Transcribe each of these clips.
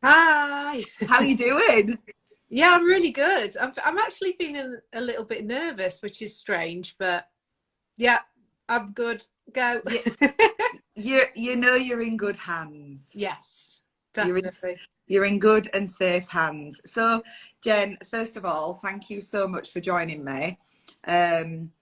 Hi. How are you doing? Yeah, I'm really good. I'm actually feeling a little bit nervous, which is strange, but yeah, I'm good. Go. You, you're in good hands. Yes, You're in definitely. you're in good and safe hands. So, Jen, first of all, thank you so much for joining me. Um,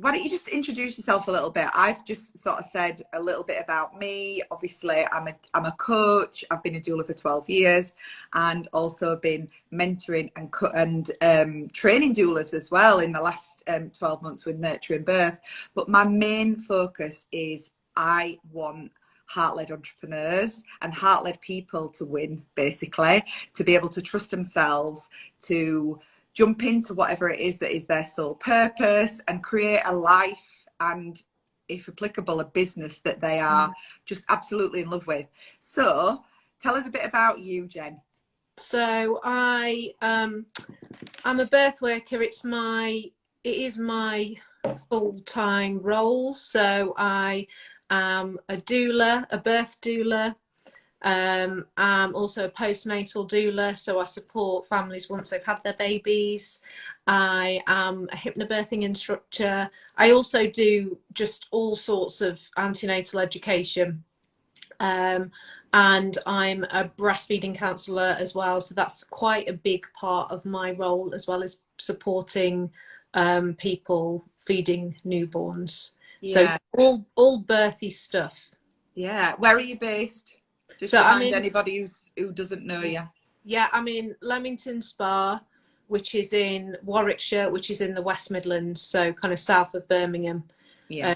why don't you just introduce yourself a little bit? I've just sort of said a little bit about me. Obviously, I'm a coach. I've been a doula for 12 years, and also been mentoring and training doulas as well in the last 12 months with nurturing birth. But my main focus is I want heart-led entrepreneurs and heart-led people to win, basically, to be able to trust themselves, to jump into whatever it is that is their sole purpose and create a life and, if applicable, a business that they are just absolutely in love with. So tell us a bit about you, Jen. So I'm a birth worker. It is my full-time role. So I am a doula, a birth doula. I'm also a postnatal doula, so I support families once they've had their babies. I am a hypnobirthing instructor. I also do just all sorts of antenatal education. Um, and I'm a breastfeeding counsellor as well. So that's quite a big part of my role, as well as supporting people feeding newborns. So Yeah. all birthy stuff. Yeah. Where are you based? Just So I'm remind in anybody who doesn't know you. Yeah, I'm in Leamington Spa, which is in Warwickshire, which is in the West Midlands, so kind of south of Birmingham. Uh, Yeah.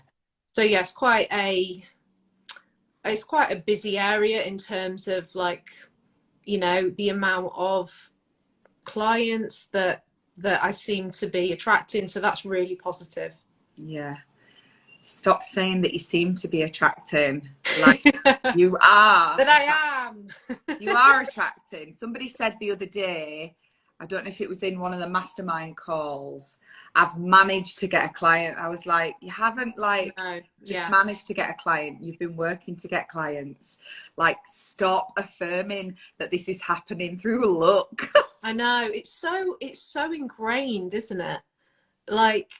so yeah, it's quite a busy area in terms of like, the amount of clients that I seem to be attracting. So that's really positive. Yeah. Stop saying that you seem to be attracting. Like, you are That I attracting. am. You are attracting. Somebody said the other day, I don't know if it was in one of the mastermind calls, I've managed to get a client. I was like, you haven't like No, just yeah. managed to get a client. You've been working to get clients. Like, stop affirming that this is happening through luck. I know. It's so ingrained, isn't it? Like,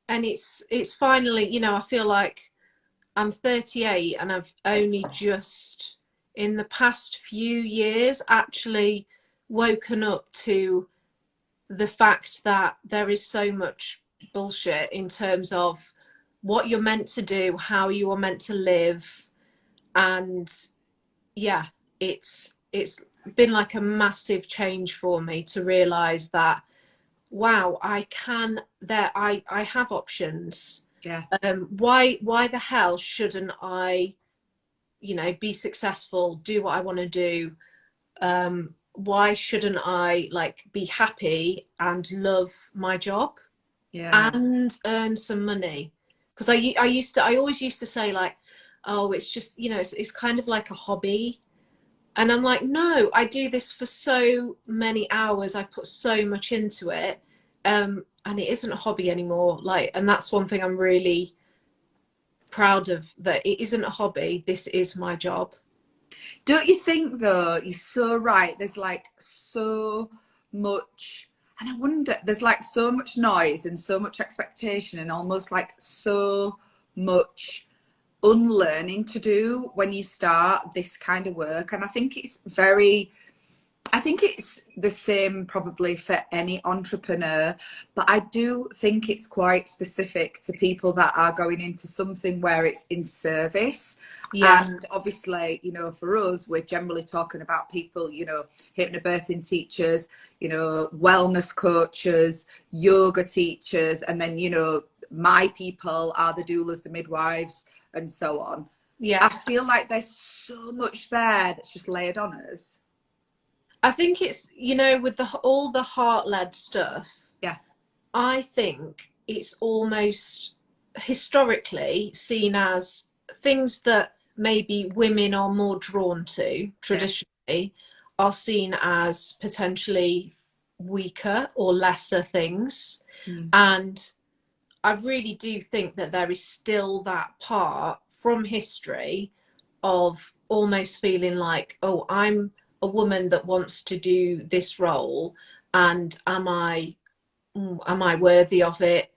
and it's finally, I feel like I'm 38 and I've only just in the past few years actually woken up to the fact that there is so much bullshit in terms of what you're meant to do, how you are meant to live. And yeah, it's been like a massive change for me to realize that, wow, I have options. Yeah. Why the hell shouldn't I, be successful, do what I want to do? Why shouldn't I like be happy and love my job Yeah. and earn some money? Because I always used to say like, oh, it's just, it's kind of like a hobby. And I'm like, no, I do this for so many hours. I put so much into it. And it isn't a hobby anymore. Like, and that's one thing I'm really proud of, that it isn't a hobby. This is my job. Don't you think though, you're so right. There's like so much, and I wonder, there's like so much noise and so much expectation and almost like so much unlearning to do when you start this kind of work. And I think it's the same probably for any entrepreneur, but I do think it's quite specific to people that are going into something where it's in service. Yeah. And obviously, for us, we're generally talking about people, hypnobirthing teachers, wellness coaches, yoga teachers, and then, my people are the doulas, the midwives, and so on. I Yeah. feel like there's so much there that's just layered on us. I think it's, with all the heart-led stuff, Yeah. I think it's almost historically seen as things that maybe women are more drawn to Yeah. traditionally are seen as potentially weaker or lesser things. Mm. And I really do think that there is still that part from history of almost feeling like, oh, a woman that wants to do this role, and am I worthy of it?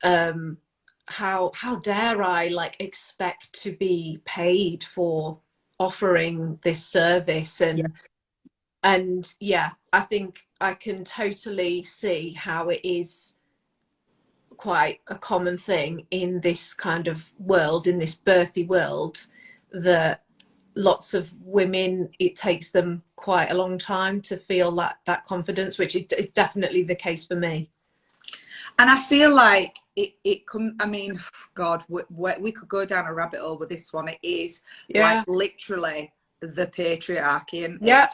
How dare I like expect to be paid for offering this service? And yeah, I think I can totally see how it is quite a common thing in this kind of world, in this birthy world, that lots of women, it takes them quite a long time to feel that confidence, which is definitely the case for me. And I feel like I mean, God, we could go down a rabbit hole with this one. It is like literally the patriarchy, and yeah,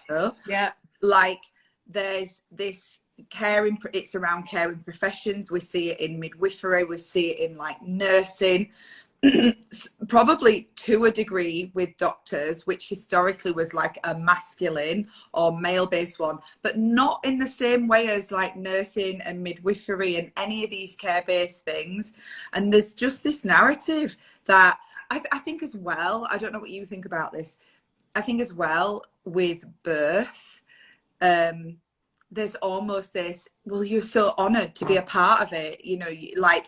like there's this caring, it's around caring professions. We see it in midwifery, we see it in like nursing, probably to a degree with doctors, which historically was like a masculine or male based one, but not in the same way as like nursing and midwifery and any of these care based things. And there's just this narrative that I think as well, I don't know what you think about this, I think as well with birth, there's almost this, well, you're so honored to be a part of it, you know, like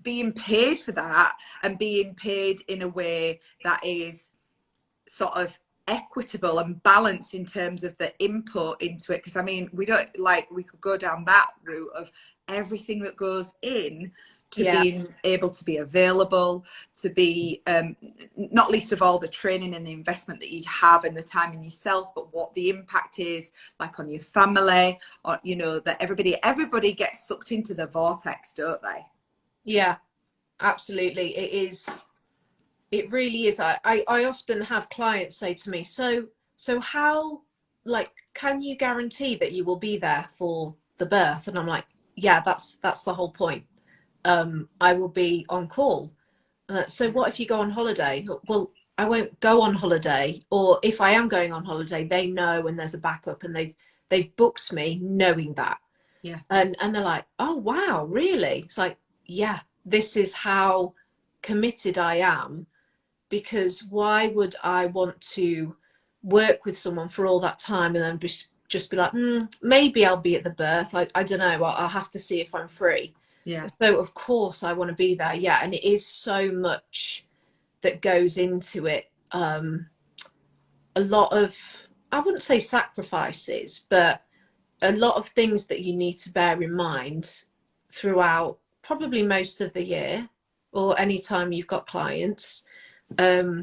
being paid for that, and being paid in a way that is sort of equitable and balanced in terms of the input into it. Because I mean, we don't, like, we could go down that route of everything that goes in to being able to be available, to be not least of all the training and the investment that you have and the time in yourself, but what the impact is like on your family, or you know, that everybody gets sucked into the vortex, don't they? Yeah, absolutely. It really is. I often have clients say to me, so how, like, can you guarantee that you will be there for the birth? And I'm like, yeah, that's the whole point. I will be on call. So what if you go on holiday? Well, I won't go on holiday, or if I am going on holiday, they know, and there's a backup, and they've booked me knowing that. Yeah. And they're like, oh wow, really? It's like, yeah, this is how committed I am, because why would I want to work with someone for all that time and then just be like, maybe I'll be at the birth. I don't know. I'll have to see if I'm free. Yeah. So of course I want to be there. Yeah. And it is so much that goes into it. A lot of, I wouldn't say sacrifices, but a lot of things that you need to bear in mind throughout probably most of the year, or any time you've got clients. Yeah.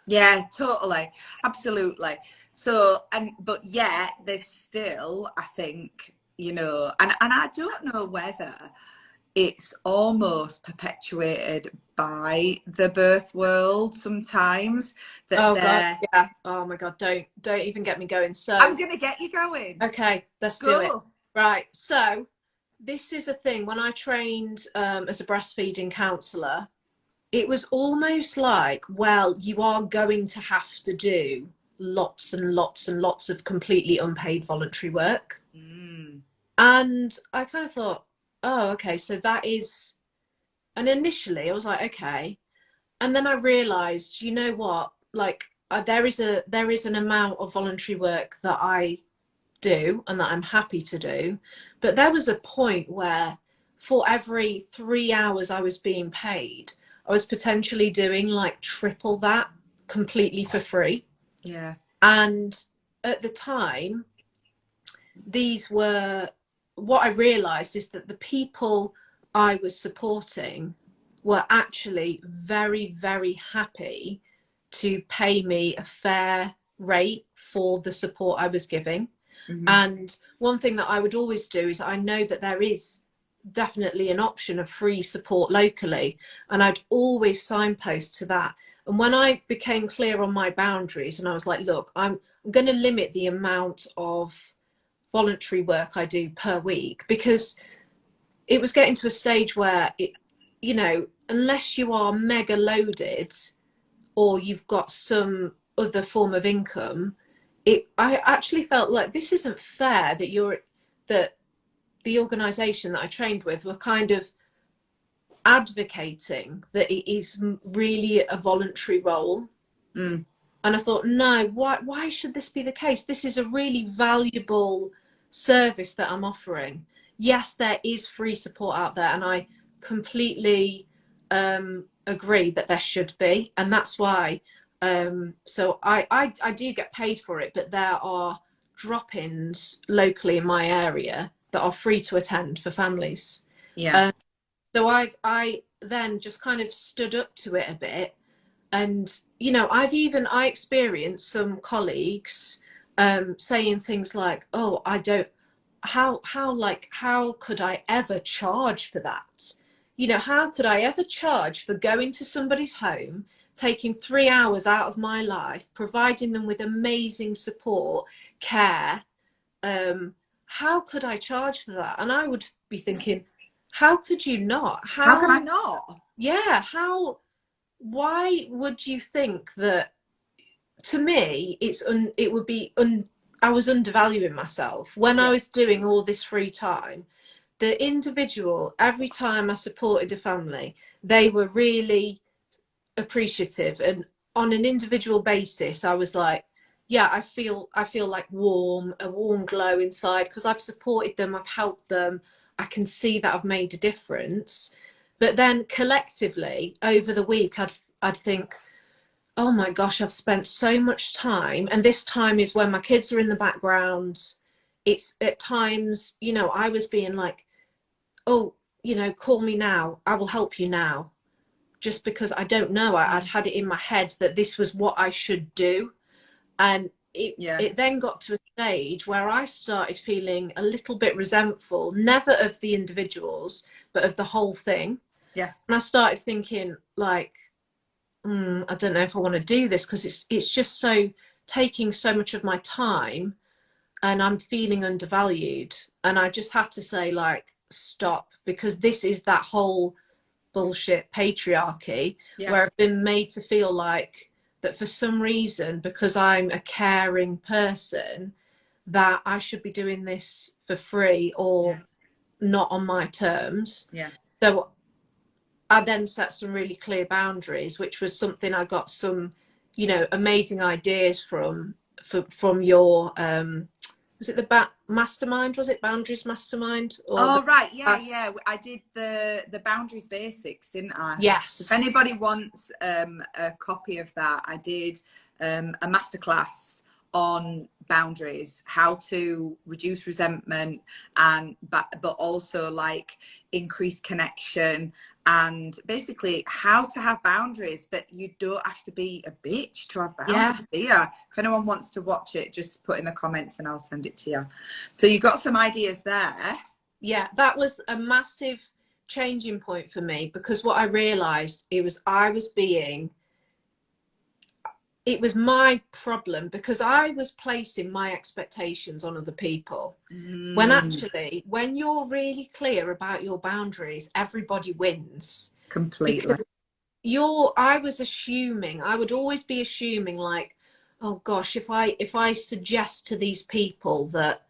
Yeah, totally. Absolutely. So, but yet there's still, I think, you know, and I don't know whether it's almost perpetuated by the birth world sometimes, that Oh God, yeah. Oh my God, don't even get me going. So I'm gonna get you going. okay, let's do it. Go. Right. So this is a thing. When I trained as a breastfeeding counsellor, it was almost like, well, you are going to have to do lots and lots and lots of completely unpaid voluntary work. And I kind of thought, oh, okay, so that is, and initially I was like, okay. And then I realized, you know what, like there is an amount of voluntary work that I do and that I'm happy to do. But there was a point where for every 3 hours I was being paid, I was potentially doing like triple that completely for free. Yeah. And at the time, what I realized is that the people I was supporting were actually very, very happy to pay me a fair rate for the support I was giving. And one thing that I would always do is, I know that there is definitely an option of free support locally, and I'd always signpost to that. And when I became clear on my boundaries and I was like, look, I'm going to limit the amount of voluntary work I do per week, because it was getting to a stage where it, you know, unless you are mega loaded or you've got some other form of income, I actually felt like this isn't fair, that the organisation that I trained with were kind of advocating that it is really a voluntary role. Mm. And I thought, no, why should this be the case? This is a really valuable service that I'm offering. Yes, there is free support out there, and I completely agree that there should be. And that's why, so I do get paid for it, but there are drop-ins locally in my area that are free to attend for families. Yeah. Um, so I then just kind of stood up to it a bit. And you know, I experienced some colleagues saying things like, oh, I don't, how could I ever charge for that? You know, how could I ever charge for going to somebody's home, taking 3 hours out of my life, providing them with amazing support, care? How could I charge for that? And I would be thinking, how could you not? How can I not? Yeah, why would you think that? To me, it would be I was undervaluing myself when I Yeah. was doing all this free time. The individual, every time I supported a family, they were really appreciative, and on an individual basis I was like, yeah, I feel like a warm glow inside because I've supported them, I've helped them, I can see that I've made a difference. But then collectively over the week I'd think, oh my gosh, I've spent so much time, and this time is when my kids are in the background. It's at times, you know, I was being like, oh, you know, call me now, I will help you now, just because I don't know. I'd had it in my head that this was what I should do. And Yeah. it then got to a stage where I started feeling a little bit resentful, never of the individuals, but of the whole thing. Yeah. And I started thinking like, I don't know if I want to do this because it's just so taking so much of my time, and I'm feeling undervalued. And I just had to say like, stop, because this is that whole bullshit patriarchy, Yeah. where I've been made to feel like that for some reason, because I'm a caring person, that I should be doing this for free or not on my terms. Yeah. So I then set some really clear boundaries, which was something I got some, you know, amazing ideas from your was it the mastermind? Was it Boundaries Mastermind? Or Oh, right. Yeah, past? yeah. I did the boundaries basics, didn't I? If Yes. anybody wants a copy of that, I did a masterclass on boundaries, how to reduce resentment, and but also like increase connection, and basically how to have boundaries, but you don't have to be a bitch to have Yeah. boundaries. Yeah. If anyone wants to watch it, just put in the comments and I'll send it to you. So you got some ideas there. Yeah, that was a massive changing point for me, because what I realized, it was my problem, because I was placing my expectations on other people. When actually, when you're really clear about your boundaries, everybody wins. Completely. Because I would always be assuming like, oh gosh, if I suggest to these people that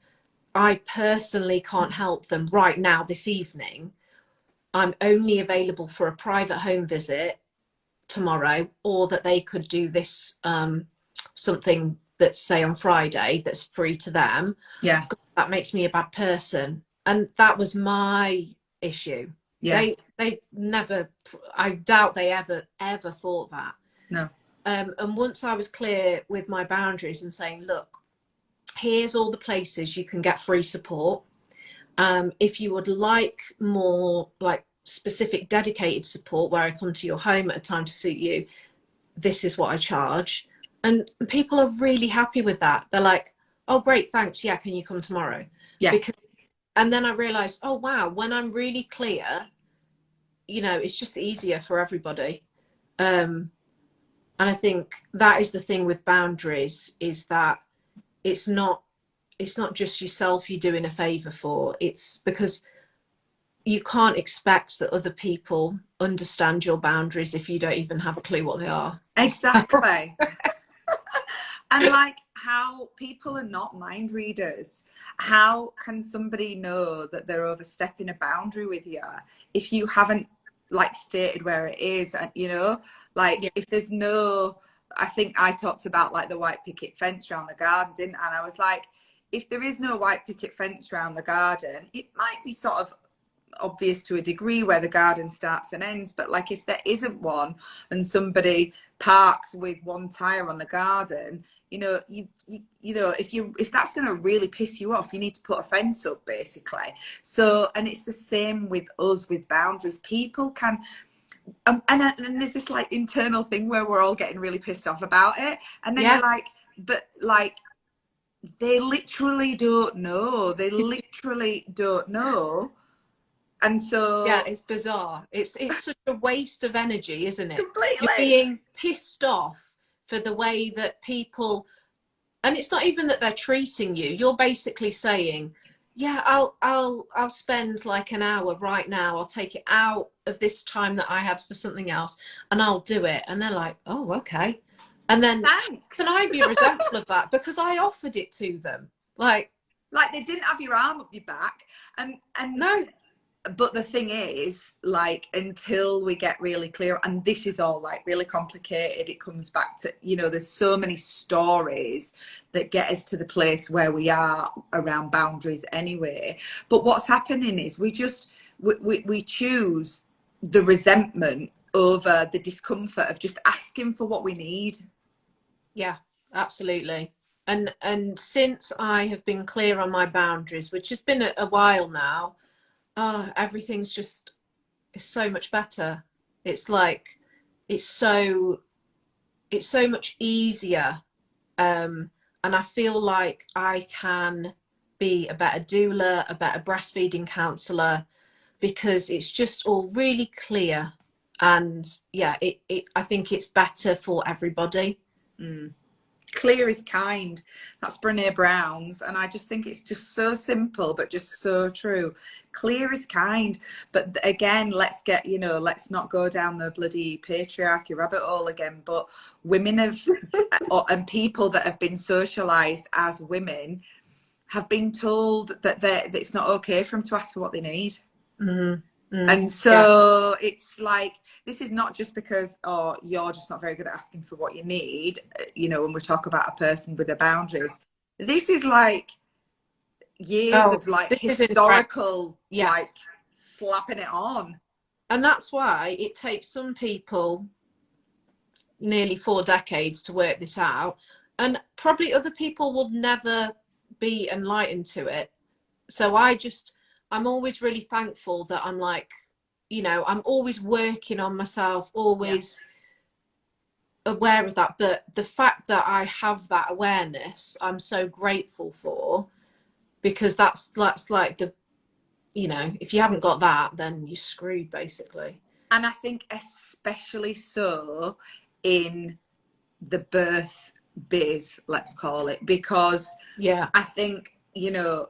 I personally can't help them right now this evening, I'm only available for a private home visit tomorrow, or that they could do this something that's, say, on Friday, that's free to them. Yeah. That makes me a bad person. And that was my issue. Yeah. They never, I doubt they ever thought that. No. And once I was clear with my boundaries and saying, look, here's all the places you can get free support. If you would like more like specific dedicated support where I come to your home at a time to suit you, this is what I charge. And people are really happy with that. They're like, oh great, thanks, yeah, can you come tomorrow? Yeah. And then I realized, oh wow, when I'm really clear, you know, it's just easier for everybody. And I think that is the thing with boundaries, is that it's not just yourself you're doing a favor for. It's because you can't expect that other people understand your boundaries if you don't even have a clue what they are. Exactly. And like, how people are not mind readers. How can somebody know that they're overstepping a boundary with you if you haven't like stated where it is? And you know, like, Yeah. if there's no, I think I talked about like the white picket fence around the garden, didn't I? And I was like, if there is no white picket fence around the garden, it might be sort of obvious to a degree where the garden starts and ends, but like if there isn't one and somebody parks with one tire on the garden, you know, if that's going to really piss you off, you need to put a fence up basically. So, and it's the same with us with boundaries. People can and there's this like internal thing where we're all getting really pissed off about it, and then you're like, but like they literally don't know, and so yeah, it's bizarre. It's such a waste of energy, isn't it? You're completely. being pissed off for the way that people, and it's not even that they're treating you. You're basically saying, yeah, I'll spend like an hour right now. I'll take it out of this time that I had for something else and I'll do it. And they're like, oh, okay. And then Thanks. can I be resentful of that because I offered it to them? Like they didn't have your arm up your back, and no. But the thing is, like, until we get really clear, and this is all like really complicated, it comes back to, you know, there's so many stories that get us to the place where we are around boundaries anyway. But what's happening is we choose the resentment over the discomfort of just asking for what we need. Yeah, absolutely. And since I have been clear on my boundaries, which has been a while now, everything's just is so much better. It's like it's so much easier, and I feel like I can be a better doula, a better breastfeeding counsellor, because it's just all really clear. And yeah, I think it's better for everybody. Clear is kind. That's Brene Brown's, and I just think it's just so simple but just so true. Clear is kind. But again, let's not go down the bloody patriarchy rabbit hole again, but women have and people that have been socialized as women have been told that it's not okay for them to ask for what they need. And so it's like, this is not just because, oh, you're just not very good at asking for what you need, you know, when we talk about a person with their boundaries. This is like years of like historical, like slapping it on. And that's why it takes some people nearly 4 decades to work this out. And probably other people will never be enlightened to it. So I'm always really thankful that I'm like, you know, I'm always working on myself, always aware of that. But the fact that I have that awareness, I'm so grateful for, because that's like the, you know, if you haven't got that, then you're screwed basically. And I think especially so in the birth biz, let's call it, because I think, you know,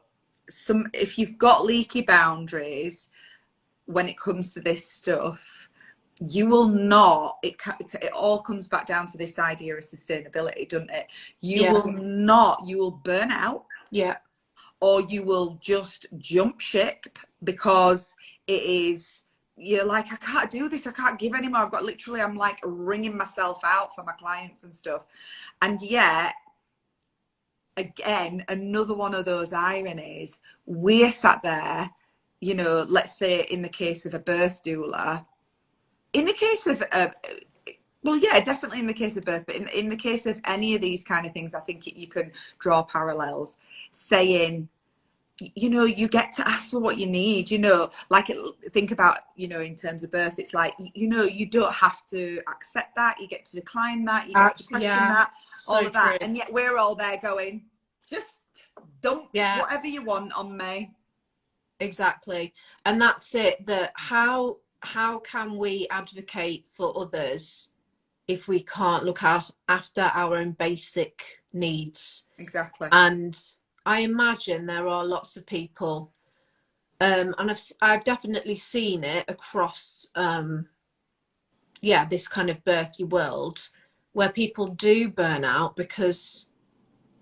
if you've got leaky boundaries when it comes to this stuff, you will not, it all comes back down to this idea of sustainability, doesn't it? You will burn out, or you will just jump ship, because you're like, I can't do this, I can't give anymore, I'm like wringing myself out for my clients and stuff. And yet again, another one of those ironies, we're sat there, you know, let's say in the case of a birth doula, in the case of, definitely in the case of birth, but in the case of any of these kind of things, I think you can draw parallels, saying, you know, you get to ask for what you need, you know, like think about, you know, in terms of birth, it's like, you know, you don't have to accept that, you get to decline that, you get to question that, all of that. And yet we're all there going, just dump whatever you want on me. Exactly. And that's it, that how can we advocate for others if we can't look after our own basic needs? Exactly. And I imagine there are lots of people, and I've definitely seen it across, this kind of birthy world, where people do burn out because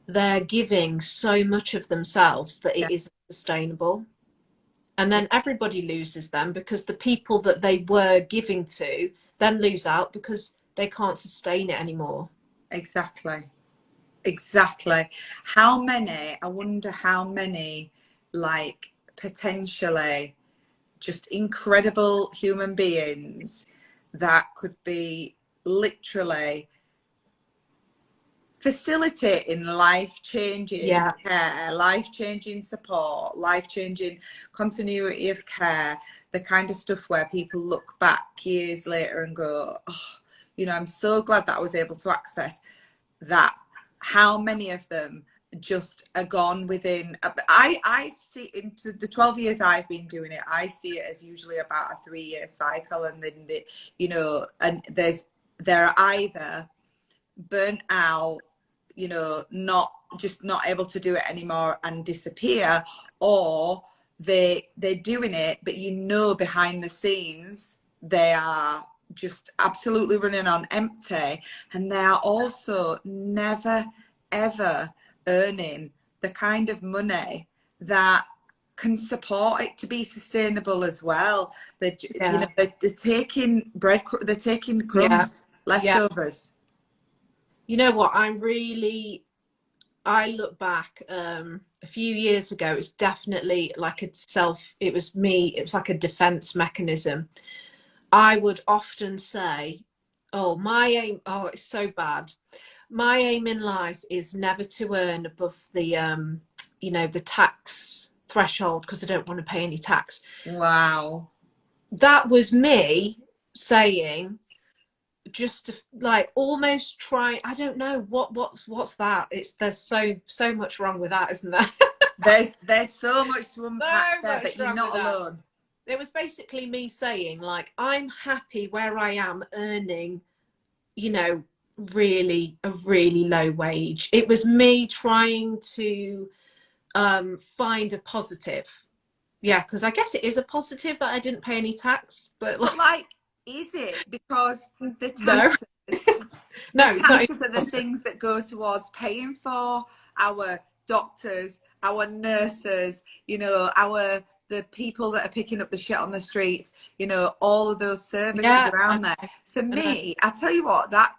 they're giving so much of themselves that it isn't sustainable. And then everybody loses them, because the people that they were giving to then lose out because they can't sustain it anymore. Exactly. Exactly. How many, I wonder how many, like, potentially just incredible human beings that could be literally facilitating life-changing Yeah, care, life-changing support, life-changing continuity of care, the kind of stuff where people look back years later and go, oh, you know, I'm so glad that I was able to access that. How many of them just are gone within, I see, into the 12 years I've been doing it, I see it as usually about a 3-year cycle, and then you know, and they're either burnt out, you know, not able to do it anymore and disappear, or they're doing it, but you know, behind the scenes they are just absolutely running on empty, and they are also never ever earning the kind of money that can support it to be sustainable as well. They, you know, yeah, they're taking they're taking yeah, crumbs, yeah. leftovers. You know what? I look back a few years ago, it's definitely like it was me, it was like a defense mechanism. I would often say, oh, my aim, oh, it's so bad. My aim in life is never to earn above the, you know, the tax threshold because I don't want to pay any tax. Wow. That was me saying, just like almost try, I don't know what's that, it's there's so much wrong with that, isn't there? There's so much to unpack So there, much but you're wrong with not that. alone. It was basically me saying, like, I'm happy where I am earning, you know, really a really low wage. It was me trying to find a positive. Yeah, because I guess it is a positive that I didn't pay any tax, but But like, like, is it? Because the no, taxes, the no, it's not even taxes are the positive. things that go towards paying for our doctors, our nurses, you know, the people that are picking up the shit on the streets, you know, all of those services Yeah, around there. know, For I know. me, I tell you what, that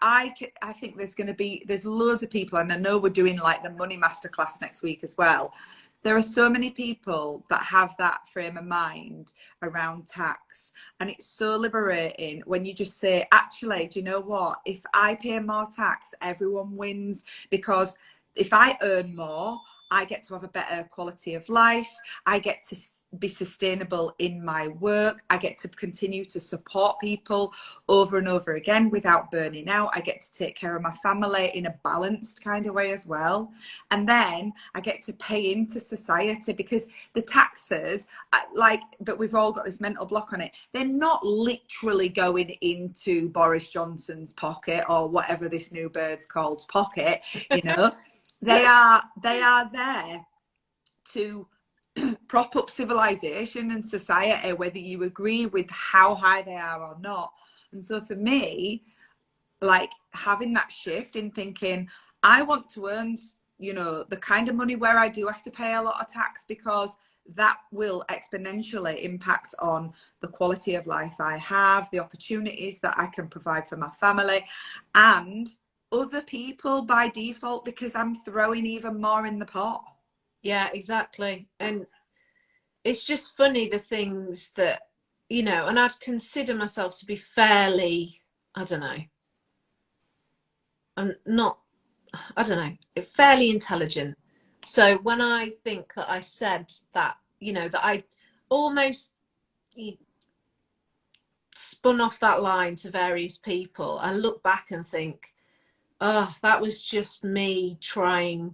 I think there's loads of people, and I know we're doing like the money masterclass next week as well. There are so many people that have that frame of mind around tax, and it's so liberating when you just say, actually, do you know what, if I pay more tax, everyone wins, because if I earn more, I get to have a better quality of life. I get to be sustainable in my work. I get to continue to support people over and over again without burning out. I get to take care of my family in a balanced kind of way as well. And then I get to pay into society, because the taxes, like, but we've all got this mental block on it. They're not literally going into Boris Johnson's pocket, or whatever this new bird's called, pocket, you know. They are there to prop up civilization and society, whether you agree with how high they are or not. And so for me, like, having that shift in thinking, I want to earn, you know, the kind of money where I do have to pay a lot of tax, because that will exponentially impact on the quality of life I have, the opportunities that I can provide for my family and other people by default, because I'm throwing even more in the pot. Yeah, exactly. And it's just funny the things that, you know, and I'd consider myself to be fairly, I don't know, I'm not, I don't know, fairly intelligent. So when I think that I said that, you know, that I almost spun off that line to various people, I look back and think, oh, that was just me trying.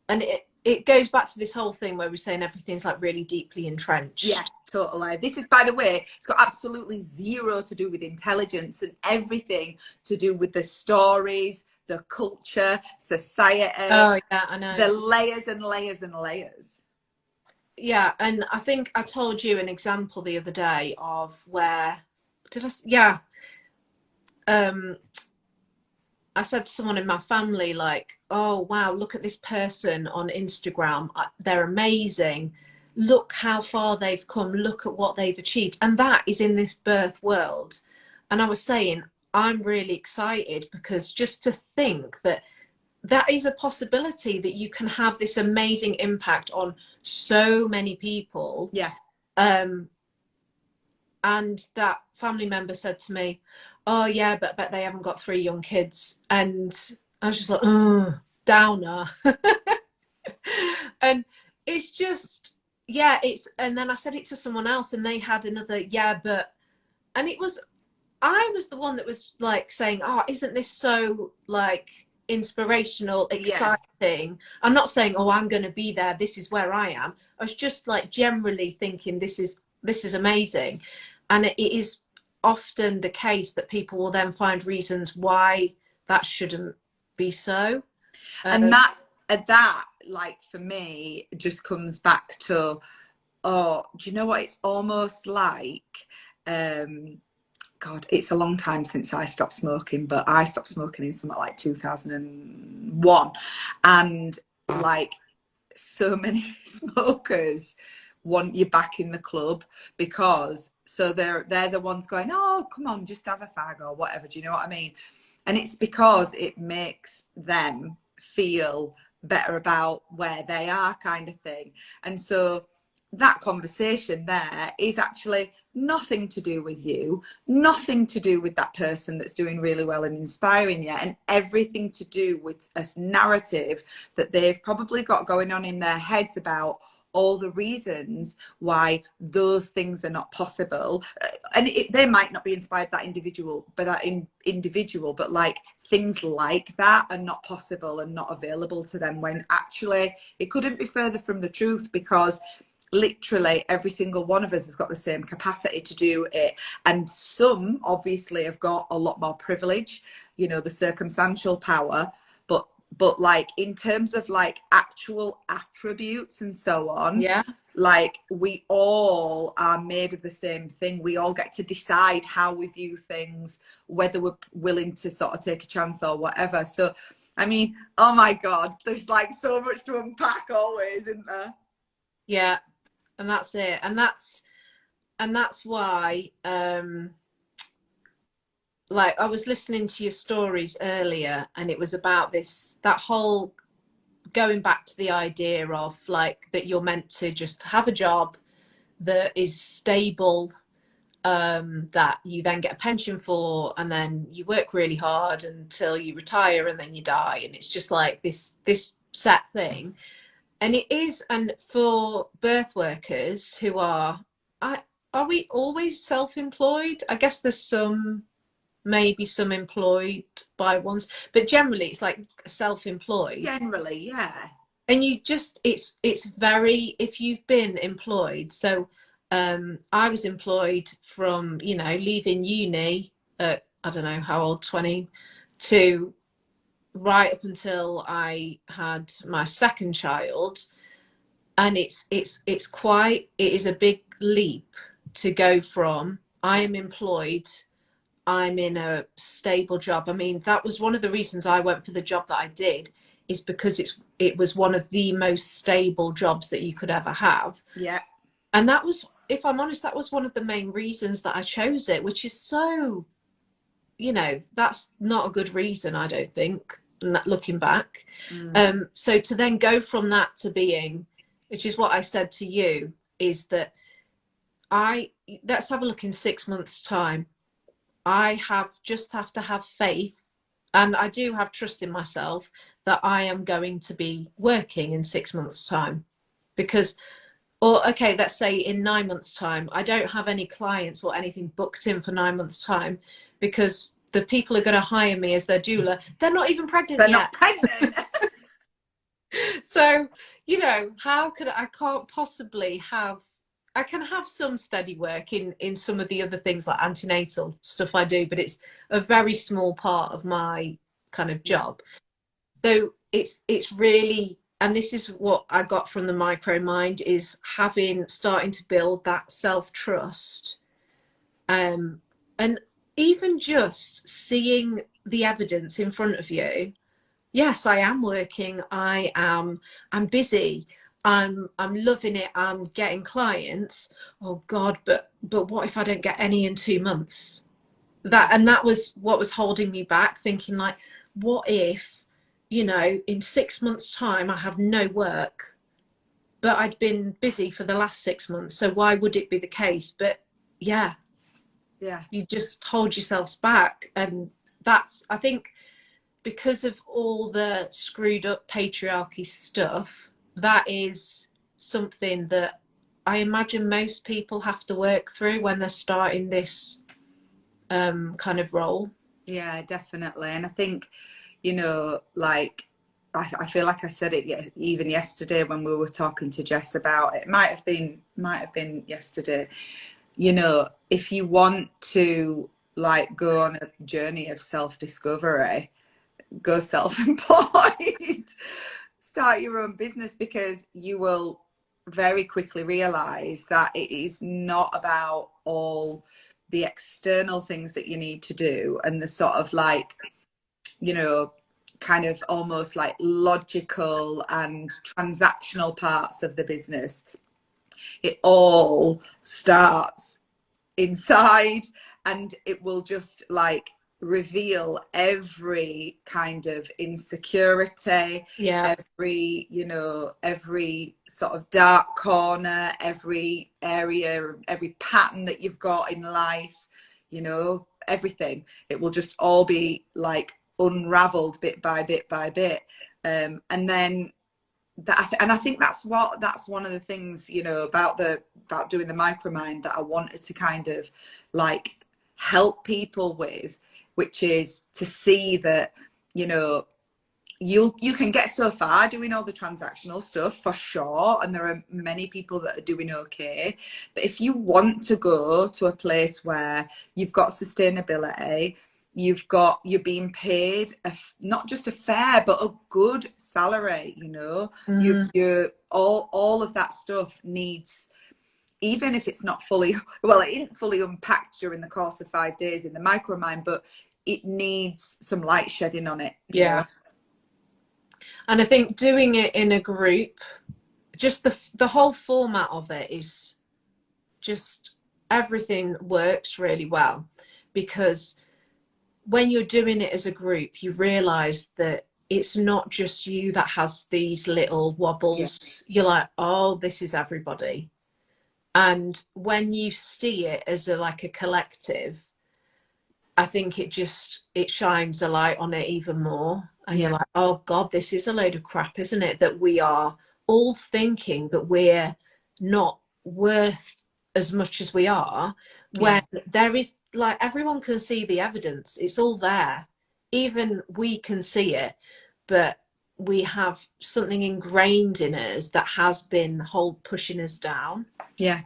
And it goes back to this whole thing where we're saying everything's like really deeply Yeah, entrenched. totally. This is, by the way, it's got absolutely zero to do with intelligence, and everything to do with the stories, the culture, society, Oh, yeah, I know. the layers and layers and layers. Yeah, and I think I told you an example the other day of where did I? Yeah, um, I said to someone in my family, like, "Oh wow, look at this person on Instagram. They're amazing. Look how far they've come. Look at what they've achieved." And that is in this birth world. And I was saying, I'm really excited, because just to think that that is a possibility, that you can have this amazing impact on so many people. Yeah. And that family member said to me, oh yeah, but they haven't got 3 young kids. And I was just like, oh, downer. And it's just, yeah, it's, and then I said it to someone else and they had another, yeah, but, and it was, I was the one that was like saying, oh, isn't this so like inspirational, Yeah. exciting? I'm not saying, oh, I'm going to be there, this is where I am. I was just like generally thinking, this is amazing. And it is often the case that people will then find reasons why that shouldn't be so. And that, like, for me, just comes back to, oh, do you know what? It's almost like, God, it's a long time since I stopped smoking, but I stopped smoking in something like 2001. And like, so many smokers want you back in the club, because so they're the ones going, oh, come on, just have a fag or whatever. Do you know what I mean? And it's because it makes them feel better about where they are, kind of thing. And so that conversation there is actually nothing to do with you, nothing to do with that person that's doing really well and inspiring you, and everything to do with a narrative that they've probably got going on in their heads about all the reasons why those things are not possible. And they might not be inspired that individual, but but like things like that are not possible and not available to them, when actually it couldn't be further from the truth, because literally every single one of us has got the same capacity to do it. And some obviously have got a lot more privilege, you know, the circumstantial power, but like in terms of like actual attributes and so on, Yeah. like we all are made of the same thing. We all get to decide how we view things, whether we're willing to sort of take a chance or whatever. So I mean, oh my God, there's like so much to unpack always, isn't there? Yeah. And that's it. And that's why, like I was listening to your stories earlier, and it was about that whole going back to the idea of like that you're meant to just have a job that is stable, that you then get a pension for, and then you work really hard until you retire and then you die, and it's just like this set thing. And it is, and for birth workers who are we always self-employed? I guess there's maybe some employed by ones, but generally it's like self-employed. Generally, yeah. And you just, it's very, if you've been employed, so I was employed from, you know, leaving uni at, I don't know how old, 20, to right up until I had my second child. And it is a big leap to go from I am employed, I'm in a stable job. I mean, that was one of the reasons I went for the job that I did, is because it was one of the most stable jobs that you could ever have. Yeah. And that was, if I'm honest, that was one of the main reasons that I chose it, which is so, you know, that's not a good reason, I don't think, looking back. So to then go from that to being, which is what I said to you, is that let's have a look in 6 months' time. I just have to have faith, and I do have trust in myself, that I am going to be working in 6 months' time. Because, or okay, let's say in 9 months' time, I don't have any clients or anything booked in for 9 months' time, because the people are going to hire me as their doula, they're not even pregnant yet. They're not pregnant. So, you know, I can't possibly have, I can have some steady work in some of the other things like antenatal stuff I do, but it's a very small part of my kind of job. So it's really, and this is what I got from the micro mind, is starting to build that self-trust, and even just seeing the evidence in front of you. Yes, I am working. I'm busy. I'm loving it. I'm getting clients. Oh God, but what if I don't get any in 2 months? that was what was holding me back, thinking like, what if, you know, in 6 months' time I have no work, but I'd been busy for the last 6 months, so why would it be the case? But yeah, Yeah. you just hold yourselves back. And that's, I think, because of all the screwed up patriarchy stuff, that is something that I imagine most people have to work through when they're starting this kind of role. Yeah, definitely. And I think, you know, like, I feel like I said it even yesterday when we were talking to Jess about it. Might have been yesterday. You know, if you want to like go on a journey of self-discovery, go self-employed, start your own business, because you will very quickly realize that it is not about all the external things that you need to do and the sort of like, you know, kind of almost like logical and transactional parts of the business. It all starts inside, and it will just like reveal every kind of insecurity, Yeah. every, you know, every sort of dark corner, every area, every pattern that you've got in life, you know, everything. It will just all be like unraveled bit by bit by bit. And then and I think that's one of the things, you know, about doing the micromind that I wanted to kind of like help people with, which is to see that, you know, you can get so far doing all the transactional stuff for sure, and there are many people that are doing okay, but if you want to go to a place where you've got sustainability, you're being paid not just a fair but a good salary, you know, you all of that stuff needs, even if it's not fully, well, it isn't fully unpacked during the course of 5 days in the micromind, but it needs some light shedding on it, you know. Yeah. And I think doing it in a group, just the whole format of it is just, everything works really well, because when you're doing it as a group, you realize that it's not just you that has these little Yeah. wobbles. You're like, oh, this is everybody. And when you see it as like a collective, I think it shines a light on it even more. And you're Yeah. like, oh God, this is a load of crap, isn't it? That we are all thinking that we're not worth as much as we are, when Yeah. there is, like, everyone can see the evidence. It's all there. Even we can see it, but we have something ingrained in us that has been pushing us down. Yeah.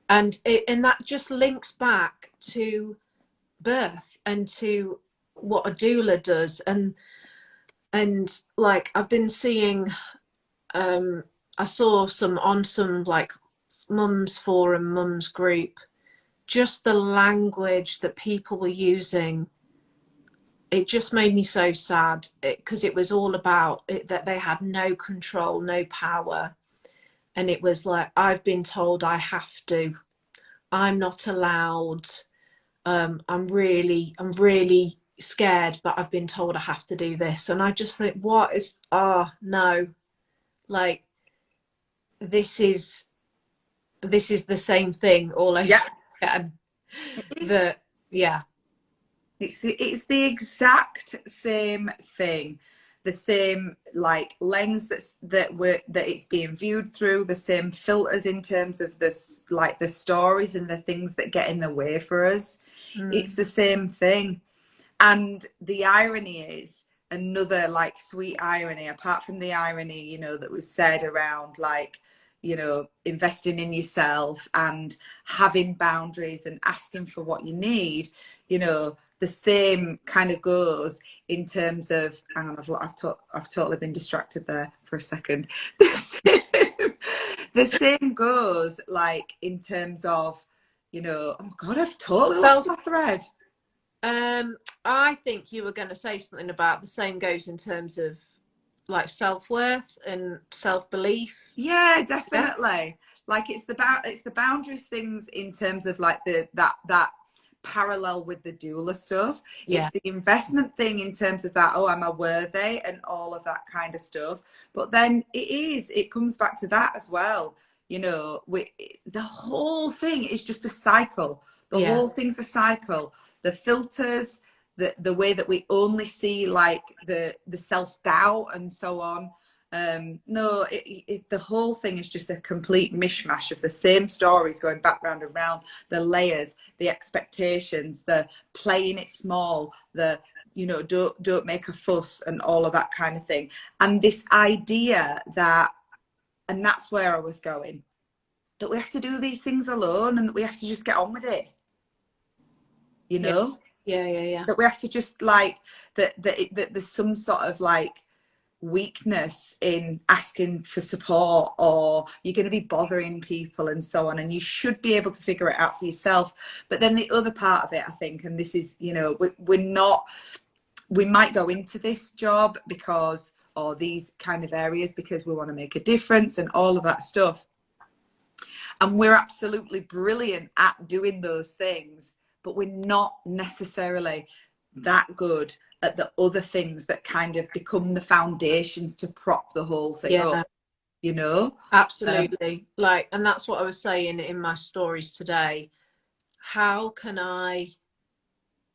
And that just links back to birth and to what a doula does. And like, I've been seeing, I saw some like mums forum, mums group, just the language that people were using, it just made me so sad, because it was all about it, that they had no control, no power. And it was like, I've been told I have to, I'm not allowed, I'm really scared, but I've been told I have to do this. And I just think, what is, oh no, like, this is the same thing all over Yeah. again. It is. That, yeah. It's the exact same thing, the same like lens that it's being viewed through, the same filters in terms of this, like the stories and the things that get in the way for us. It's the same thing. And the irony is, another like sweet irony, apart from the irony, you know, that we've said around like, you know, investing in yourself and having boundaries and asking for what you need, you know, the same kind of goes in terms of, hang on, I've totally been distracted there for a second. The same goes like in terms of, you know, oh God, I've totally lost Self, my thread. I think you were going to say something about the same goes in terms of like self-worth and self-belief. Yeah, Yeah. definitely. Like it's the boundaries things in terms of like that parallel with the doula stuff. Yeah. It's the investment thing in terms of that, oh, am I worthy, and all of that kind of stuff. But then it comes back to that as well. You know, the whole thing is just a cycle. The Yeah. whole thing's a cycle. The filters, the way that we only see like the self-doubt and so on. No, the whole thing is just a complete mishmash of the same stories going back round and round, the layers, the expectations, the playing it small, the, you know, don't make a fuss and all of that kind of thing. And this idea that, and that's where I was going, that we have to do these things alone and that we have to just get on with it, you know? Yeah. That we have to just like, that there's some sort of like weakness in asking for support, or you're going to be bothering people and so on, and you should be able to figure it out for yourself. But then the other part of it, I think, and this is, you know, we might go into this job because, or these kind of areas, because we want to make a difference and all of that stuff, and we're absolutely brilliant at doing those things, but we're not necessarily that good at the other things that kind of become the foundations to prop the whole thing up, you know? Absolutely. Like, and that's what I was saying in my stories today. How can I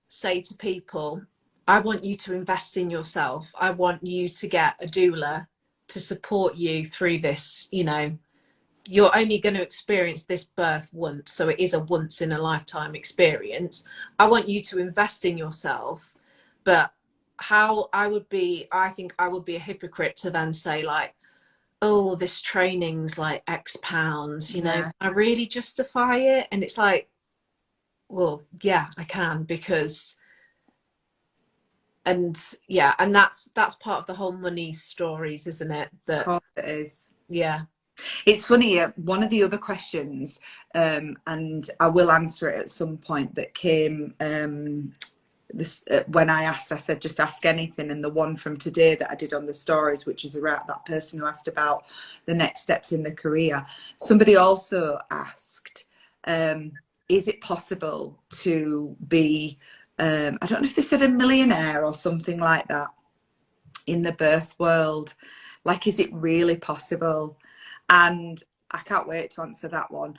say to people, I want you to invest in yourself. I want you to get a doula to support you through this. You know, you're only going to experience this birth once, so it is a once in a lifetime experience. I want you to invest in yourself. But how I think I would be a hypocrite to then say like, oh, this training's like X pounds, you know, I really justify it. And it's like, well, yeah, I can, because, and that's part of the whole money stories, isn't it? That, Of course it is. yeah. It's funny, one of the other questions, and I will answer it at some point, that came when I asked, I said, just ask anything. And the one from today that I did on the stories, which is around that person who asked about the next steps in the career, somebody also asked, is it possible to be, I don't know if they said a millionaire or something like that in the birth world? Like, is it really possible? And I can't wait to answer that one.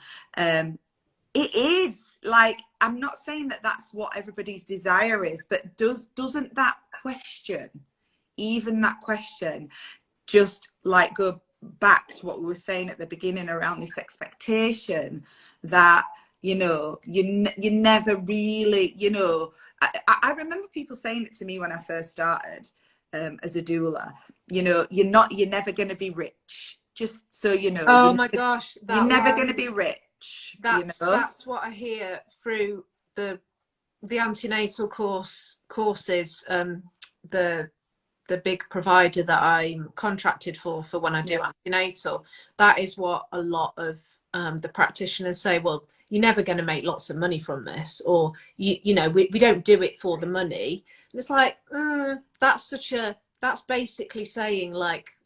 It is, like, I'm not saying that that's what everybody's desire is, but doesn't that question, even that question, just like go back to what we were saying at the beginning around this expectation that, you know, you never really, you know, I remember people saying it to me when I first started as a doula, you know, you're never going to be rich. Just so you know, Oh my gosh, you're never going to be rich. That's what I hear through the antenatal courses. The big provider that I'm contracted for when I do antenatal, that is what a lot of the practitioners say. Well, you're never going to make lots of money from this, or you know, we don't do it for the money. And it's like, that's basically saying like,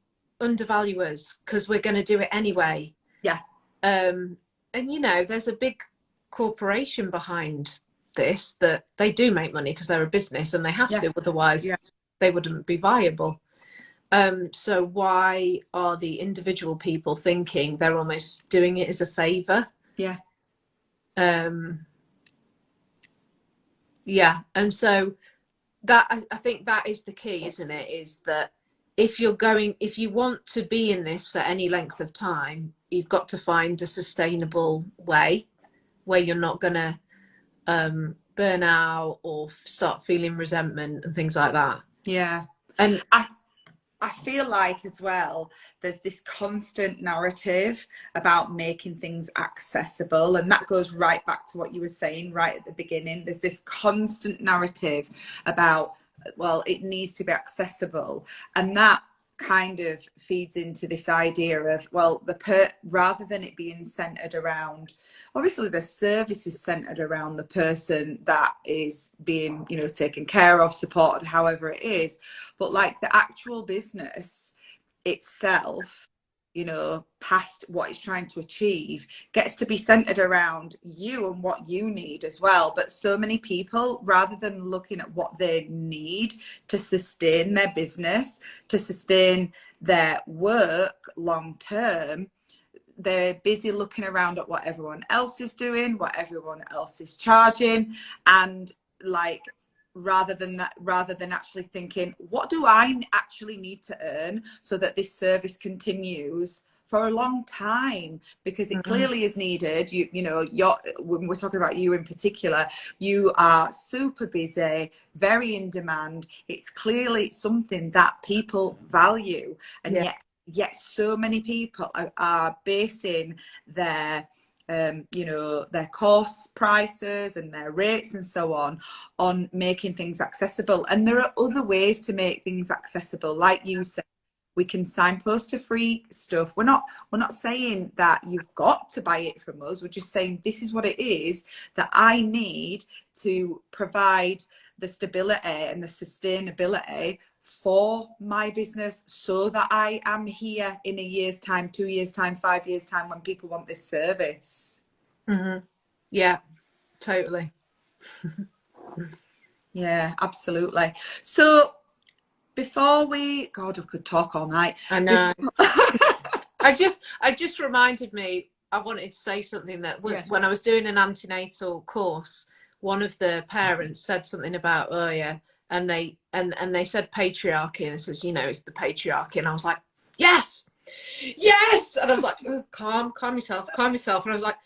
undervalue us because we're going to do it anyway. Yeah. And you know, there's a big corporation behind this that they do make money because they're a business and they have to, otherwise they wouldn't be viable. So why are the individual people thinking they're almost doing it as a favor? Yeah. Yeah. And so that, I think that is the key, isn't it? Is that if you want to be in this for any length of time, you've got to find a sustainable way where you're not going to burn out or start feeling resentment and things like that. Yeah. And I feel like as well, there's this constant narrative about making things accessible. And that goes right back to what you were saying right at the beginning. There's this constant narrative about, well, it needs to be accessible. And that kind of feeds into this idea of, well, rather than it being centered around, obviously the service is centered around the person that is being, you know, taken care of, supported, however it is, but like the actual business itself you know, past what it's trying to achieve, gets to be centered around you and what you need as well. But so many people, rather than looking at what they need to sustain their business, to sustain their work long term, they're busy looking around at what everyone else is doing, what everyone else is charging, and like, rather than actually thinking, what do I actually need to earn so that this service continues for a long time, because it clearly is needed. You know, when we're talking about you in particular, you are super busy, very in demand. It's clearly something that people value, and yet so many people are basing their you know, their course prices and their rates and so on making things accessible. And there are other ways to make things accessible. Like you said, we can signpost to free stuff. We're not saying that you've got to buy it from us. We're just saying this is what it is that I need to provide the stability and the sustainability for my business, so that I am here in a year's time, 2 years time, 5 years time, when people want this service. Yeah, totally. Yeah, absolutely. So before we, God, we could talk all night. I know. I just reminded me, I wanted to say something that when I was doing an antenatal course, one of the parents said something about, oh yeah, and they said patriarchy, and it says, you know, it's the patriarchy, and I was like, yes, and I was like, oh, calm yourself, and I was like,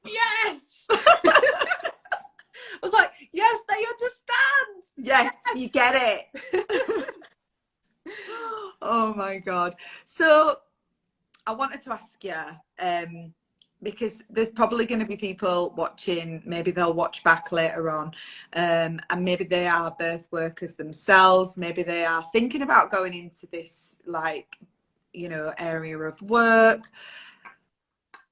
yes. I was like, yes, they understand. Yes, you get it. Oh my God. So I wanted to ask you, because there's probably going to be people watching, maybe they'll watch back later on, and maybe they are birth workers themselves, maybe they are thinking about going into this, like, you know, area of work.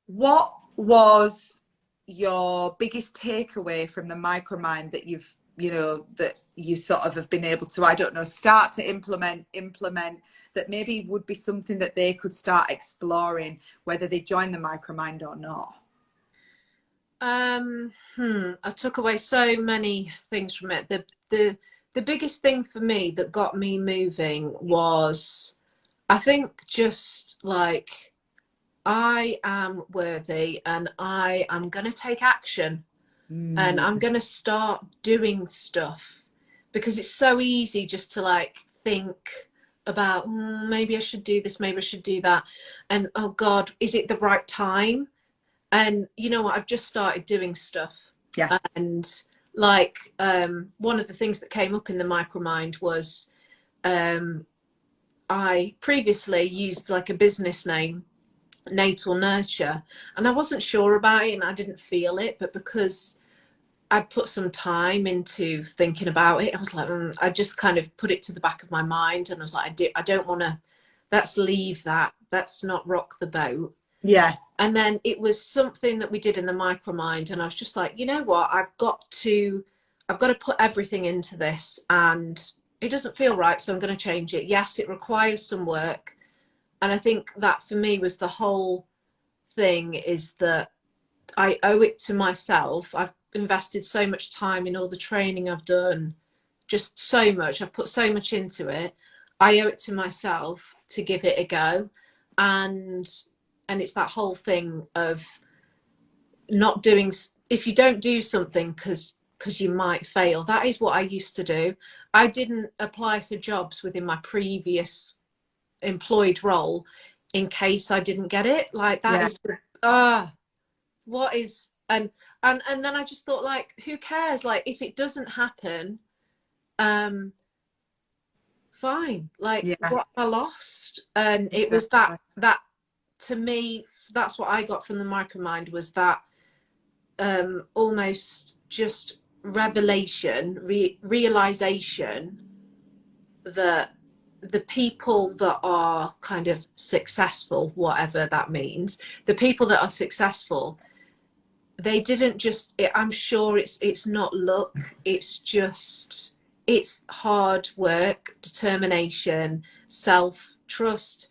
What was your biggest takeaway from the micromind that you've, you know, that you sort of have been able to, I don't know, start to implement, that maybe would be something that they could start exploring, whether they join the micromind or not? I took away so many things from it. The biggest thing for me that got me moving was, I think, just like, I am worthy and I am going to take action, and I'm going to start doing stuff, because it's so easy just to like think about, maybe I should do this, maybe I should do that, and oh God, is it the right time? And you know what, I've just started doing stuff. Yeah. And like, one of the things that came up in the micromind was, I previously used like a business name, Natal Nurture, and I wasn't sure about it and I didn't feel it, but because I'd put some time into thinking about it, I was like, I just kind of put it to the back of my mind, and I was like, I don't want to, let's leave that, let's not rock the boat. Yeah. And then it was something that we did in the micromind, and I was just like, you know what, I've got to put everything into this, and it doesn't feel right, so I'm going to change it. Yes, it requires some work. And I think that for me was the whole thing, is that I owe it to myself. I've invested so much time in all the training I've done, just so much. I've put so much into it. I owe it to myself to give it a go. And it's that whole thing of not doing, if you don't do something because you might fail. That is what I used to do. I didn't apply for jobs within my previous employed role in case I didn't get it. Like, that is what is, and then I just thought, like, who cares? Like, if it doesn't happen, fine. Like, what I lost. And it was that to me, that's what I got from the micromind, was that almost just revelation, realization that the people that are kind of successful, whatever that means, the people that are successful, they didn't just, I'm sure it's not luck, it's hard work, determination, self-trust,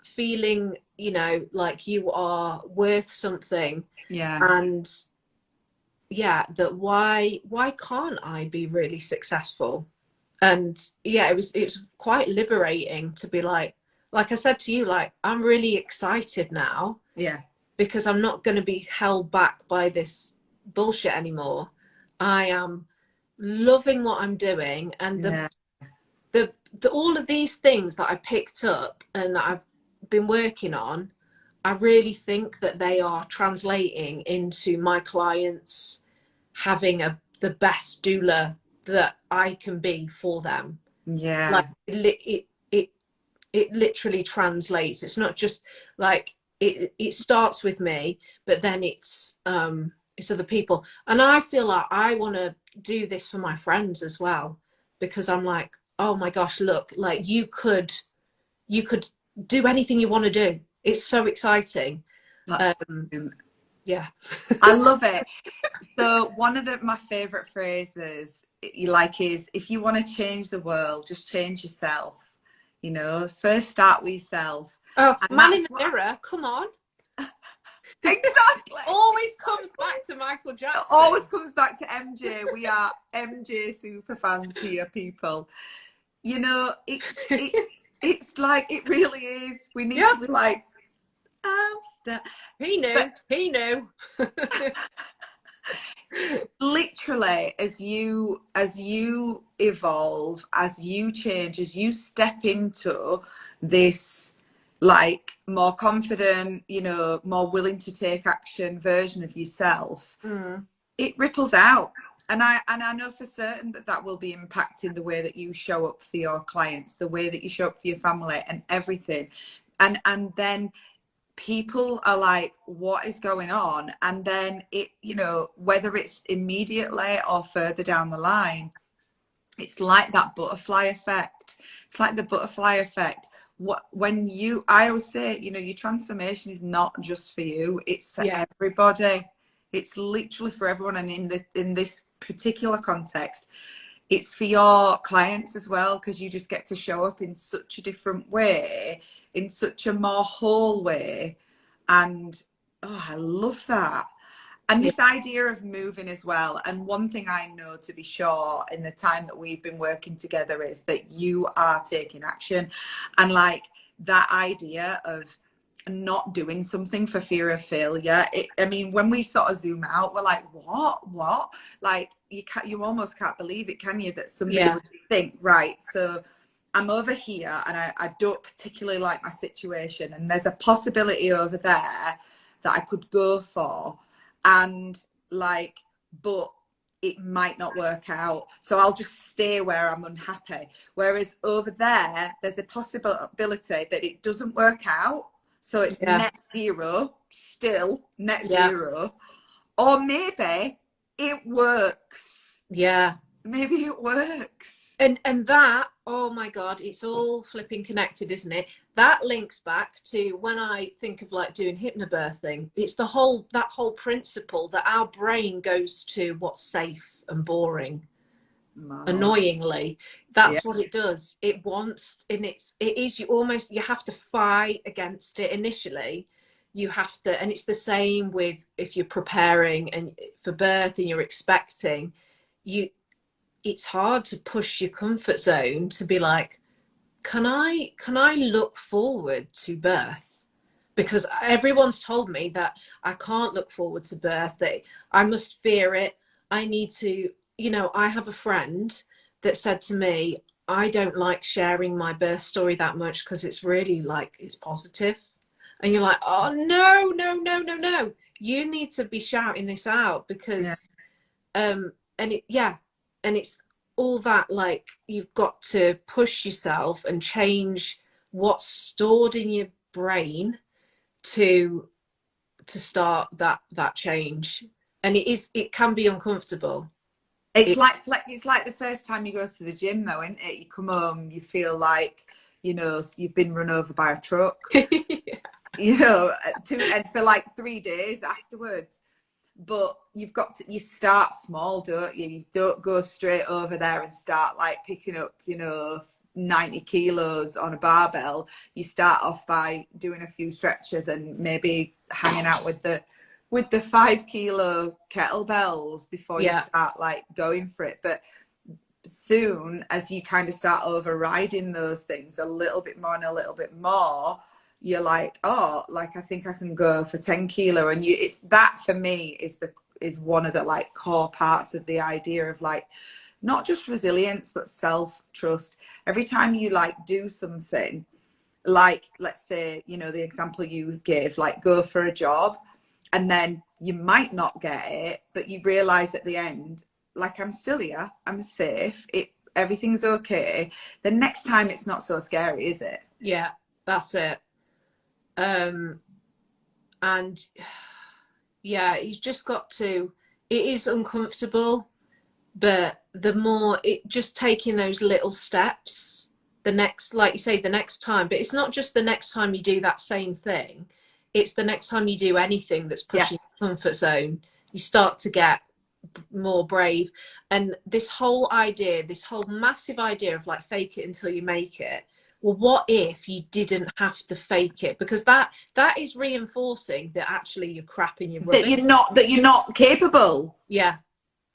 feeling, you know, like you are worth something. Yeah. And yeah, that why can't I be really successful? And yeah, it was quite liberating to be like I said to you, like, I'm really excited now Yeah. because I'm not going to be held back by this bullshit anymore. I am loving what I'm doing, and Yeah. the all of these things that I picked up and that I've been working on, I really think that they are translating into my clients having the best doula that I can be for them. Like Yeah. it literally translates. It's not just like it starts with me, but then it's other people. And I feel like I want to do this for my friends as well, because I'm like, oh my gosh, look, like you could do anything you want to do. It's so exciting. That's Um, brilliant. yeah. I love it. So one of my favorite phrases you like is, if you want to change the world, just change yourself. You know, first start with yourself. Oh, And man in that's the what mirror, come on. exactly. Always comes back to Michael It Jackson. always comes back to MJ. We are MJ super fans here, people. You know, it's like, it really is. We need Yeah, to be like, I'm stuck. he knew. But He knew. literally, as you evolve, as you change, as you step into this like more confident, you know, more willing to take action version of yourself, Mm. it ripples out. And I know for certain that that will be impacting the way that you show up for your clients, the way that you show up for your family and everything. And then people are like, what is going on? And then it, you know, whether it's immediately or further down the line, it's like that butterfly effect. It's like the butterfly effect. I always say, you know, your transformation is not just for you, it's for Yeah. everybody. It's literally for everyone. And in this particular context, it's for your clients as well, because you just get to show up in such a different way, in such a more whole way. And oh, I love that. And Yeah. this idea of moving as well. And one thing I know to be sure in the time that we've been working together is that you are taking action. And like that idea of not doing something for fear of failure. I mean, when we sort of zoom out, we're like, what? Like you almost can't believe it, can you? That somebody Yeah. would think, right, so I'm over here and I don't particularly like my situation, and there's a possibility over there that I could go for, and like, but it might not work out, so I'll just stay where I'm unhappy. Whereas over there, there's a possibility that it doesn't work out, so it's Yeah. net zero, still net Yeah. zero. Or maybe it works. Yeah. Maybe it works. And that, oh my God, it's all flipping connected, isn't it? That links back to when I think of like doing hypnobirthing. It's that whole principle that our brain goes to what's safe and boring. No. Annoyingly, Yeah. that's what it does. It wants, and you have to fight against it initially. You have to, and it's the same with if you're preparing and for birth and you're expecting, you it's hard to push your comfort zone to be like, can I look forward to birth? Because everyone's told me that I can't look forward to birth, that I must fear it. I need to, I have a friend that said to me, I don't like sharing my birth story that much because it's really like, it's positive. And you're like, oh, no, no, no, no, no. You need to be shouting this out Yeah. because, yeah, and it's all that, like, you've got to push yourself and change what's stored in your brain to start that change. And it can be uncomfortable. It's It, like the first time you go to the gym, though, isn't it? You come home, you feel like, you know, you've been run over by a truck, you know, and for like 3 days afterwards. But you start small, don't you? You don't go straight over there and start like picking up, you know, 90 kilos on a barbell, you start off by doing a few stretches and maybe hanging out with the 5 kilo kettlebells before you Yeah. start like going for it. But soon as you kind of start overriding those things a little bit more and a little bit more, you're like, oh, like I think I can go for 10 kilo. And it's that for me is one of the like core parts of the idea of like not just resilience but self-trust. Every time you like do something, like let's say, you know, the example you gave, like go for a job and then you might not get it, but you realize at the end, like I'm still here, I'm safe, everything's okay. The next time it's not so scary, is it? Yeah, that's it. And yeah, you've just got to, it is uncomfortable, but the more it just taking those little steps, the next, like you say, the next time, but it's not just the next time you do that same thing, it's the next time you do anything that's Yeah. pushing your comfort zone, you start to get more brave. And this whole idea, this whole massive idea of like fake it until you make it, well, what if you didn't have to fake it? Because that is reinforcing that actually you're crap and you're rubbish. That you're not capable. Yeah.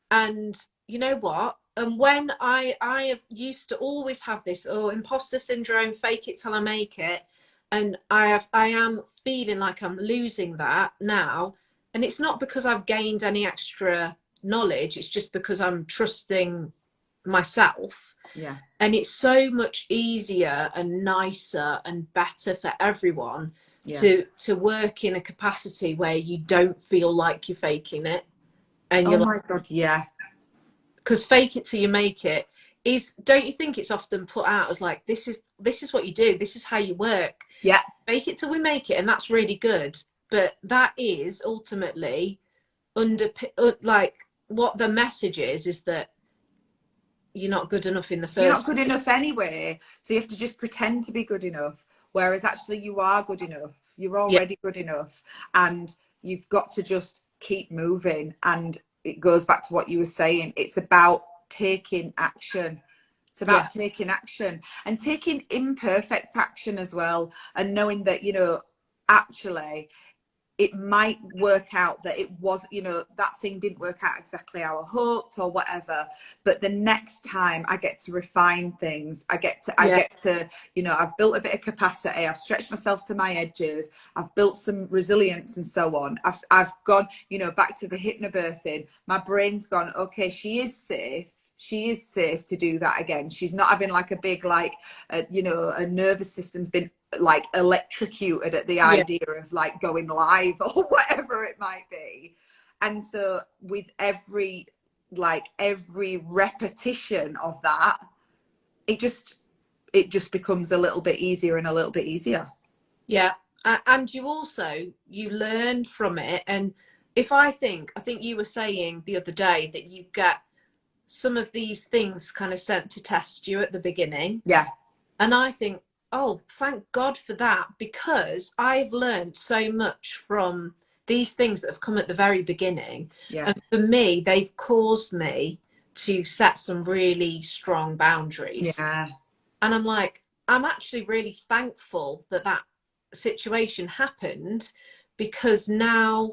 And you know what? And when I have used to always have this, oh, imposter syndrome, fake it till I make it. And I am feeling like I'm losing that now. And it's not because I've gained any extra knowledge. It's just because I'm trusting myself. Yeah. And it's so much easier and nicer and better for everyone to work in a capacity where you don't feel like you're faking it. And oh you're my God, yeah. Because fake it till you make it is, don't you think it's often put out as like, this is what you do, this is how you work. Yeah. Fake it till we make it, and that's really good. But that is ultimately like what the message is that you're not good enough in the first. You're not good enough anyway, so you have to just pretend to be good enough, whereas actually you are good enough. You're already good enough, and you've got to just keep moving. And it goes back to what you were saying, it's about taking action. It's about taking action and taking imperfect action as well, and knowing that, you know, actually it might work out that it was, you know, that thing didn't work out exactly how I hoped or whatever, but the next time I get to refine things. I get to, you know, I've built a bit of capacity, I've stretched myself to my edges, I've built some resilience and so on. I've gone, you know, back to the hypnobirthing. My brain's gone, okay, she is safe to do that again. She's not having like a big, like, you know, a nervous system's been like electrocuted at the idea of like going live or whatever it might be. And so with every repetition of that, it just becomes a little bit easier and a little bit easier. Yeah. And you learn from it. And I think you were saying the other day that you get some of these things kind of sent to test you at the beginning. Yeah. And I think, oh, thank God for that, because I've learned so much from these things that have come at the very beginning. Yeah. And for me, they've caused me to set some really strong boundaries. Yeah. And I'm like, I'm actually really thankful that situation happened, because now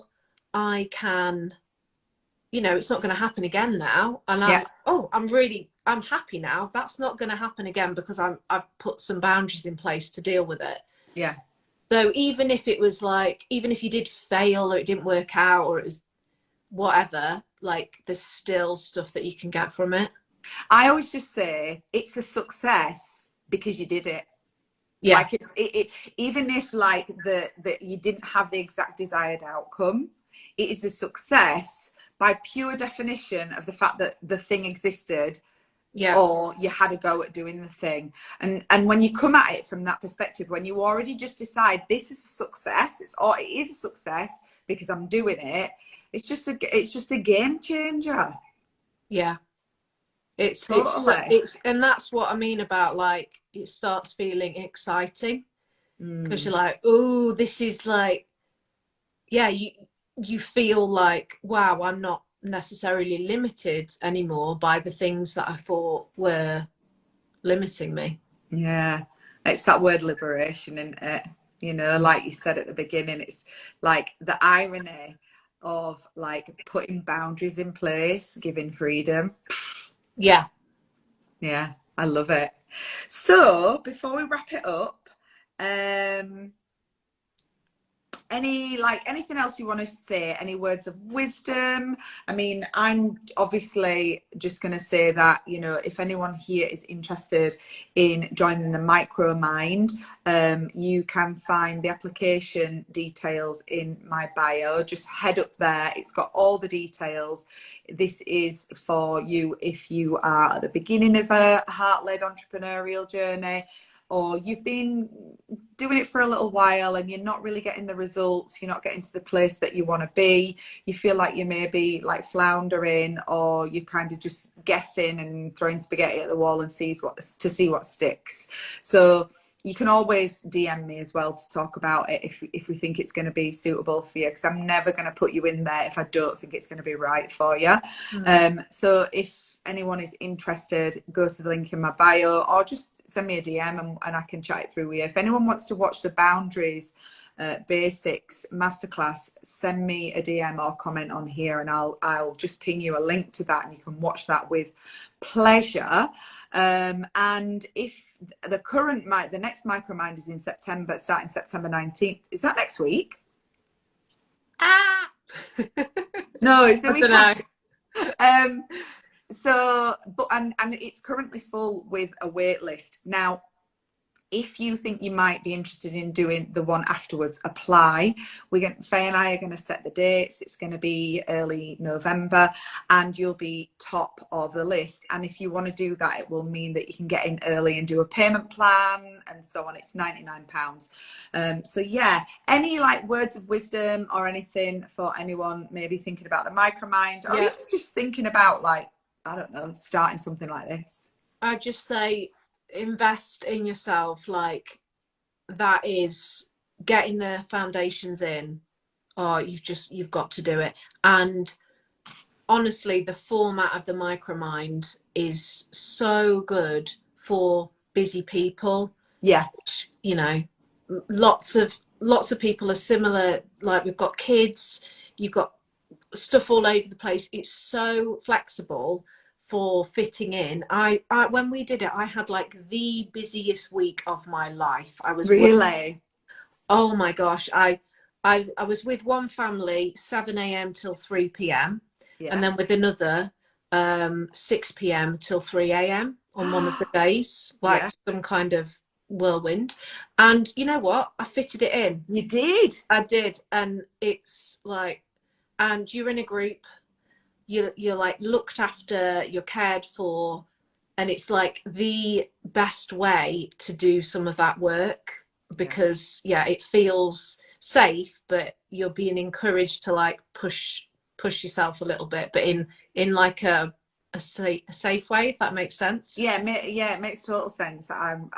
I can, you know, it's not going to happen again now. And I'm happy now. That's not going to happen again, because I've put some boundaries in place to deal with it. Yeah. So even if it was like, even if you did fail or it didn't work out or it was whatever, like there's still stuff that you can get from it. I always just say it's a success because you did it. Yeah. Like even if like the you didn't have the exact desired outcome, it is a success by pure definition of the fact that the thing existed, or you had a go at doing the thing. And when you come at it from that perspective, when you already just decide this is a success, it is a success because I'm doing it, it's just a game changer. Yeah. It's and that's what I mean about, like, it starts feeling exciting because you're like, oh, this is like, you feel like, wow, I'm not necessarily limited anymore by the things that I thought were limiting me. Yeah, it's that word liberation, isn't it? You know, like you said at the beginning, it's like the irony of like putting boundaries in place, giving freedom. Yeah. Yeah, I love it. So before we wrap it up, um, anything else you want to say? Any words of wisdom? I mean, I'm obviously just going to say that, you know, if anyone here is interested in joining the Micromind, you can find the application details in my bio. Just head up there. It's got all the details. This is for you if you are at the beginning of a heart-led entrepreneurial journey, or you've been doing it for a little while and you're not really getting the results, you're not getting to the place that you want to be, you feel like you may be like floundering, or you're kind of just guessing and throwing spaghetti at the wall and see what sticks. So you can always DM me as well to talk about it if we think it's going to be suitable for you, because I'm never going to put you in there if I don't think it's going to be right for you. So if anyone is interested, go to the link in my bio or just send me a DM and I can chat it through with you. If anyone wants to watch the Boundaries Basics Masterclass, send me a DM or comment on here and I'll just ping you a link to that and you can watch that with pleasure. And if the next Micromind is in September, starting September 19th, is that next week? No, it's the week after. So, but and it's currently full with a wait list. Now, if you think you might be interested in doing the one afterwards, apply. Faye and I are going to set the dates. It's going to be early November and you'll be top of the list. And if you want to do that, it will mean that you can get in early and do a payment plan and so on. It's £99. So yeah, any like words of wisdom or anything for anyone maybe thinking about the Micromind, or even just thinking about like, I don't know, starting something like this? I'd just say invest in yourself. Like, that is getting the foundations in, or you've got to do it. And honestly, the format of the Micromind is so good for busy people. Yeah. Which, you know, lots of people are similar. Like, we've got kids, you've got stuff all over the place. It's so flexible for fitting in. I when we did it, I had like the busiest week of my life. I was really, oh my gosh, I was with one family 7 a.m. till 3 p.m. and then with another 6 p.m. till 3 a.m. on one of the days, like some kind of whirlwind. And you know what? I fitted it in. You did? I did. And it's like, and you're in a group, you're like looked after, you're cared for, and it's like the best way to do some of that work, because it feels safe, but you're being encouraged to like push yourself a little bit, but in like a safe way, if that makes sense. It makes total sense. I'm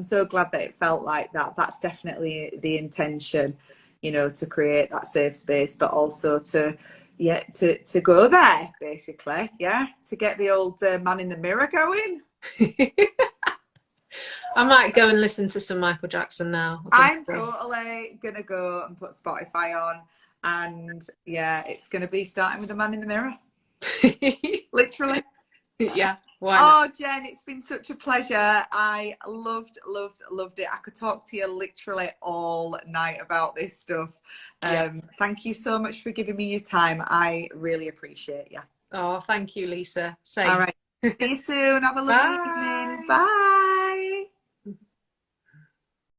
so glad that it felt like that. That's definitely the intention, you know, to create that safe space, but also to go there, basically, to get the old man in the mirror going. I might go and listen to some Michael Jackson now. I'm totally gonna go and put Spotify on, and it's gonna be starting with the man in the mirror. Literally. Yeah. Why not? Oh, Jen, it's been such a pleasure. I loved it. I could talk to you literally all night about this stuff. Thank you so much for giving me your time. I really appreciate you. Oh, thank you, Lisa. Same. All right. See you soon. Have a lovely evening. Bye.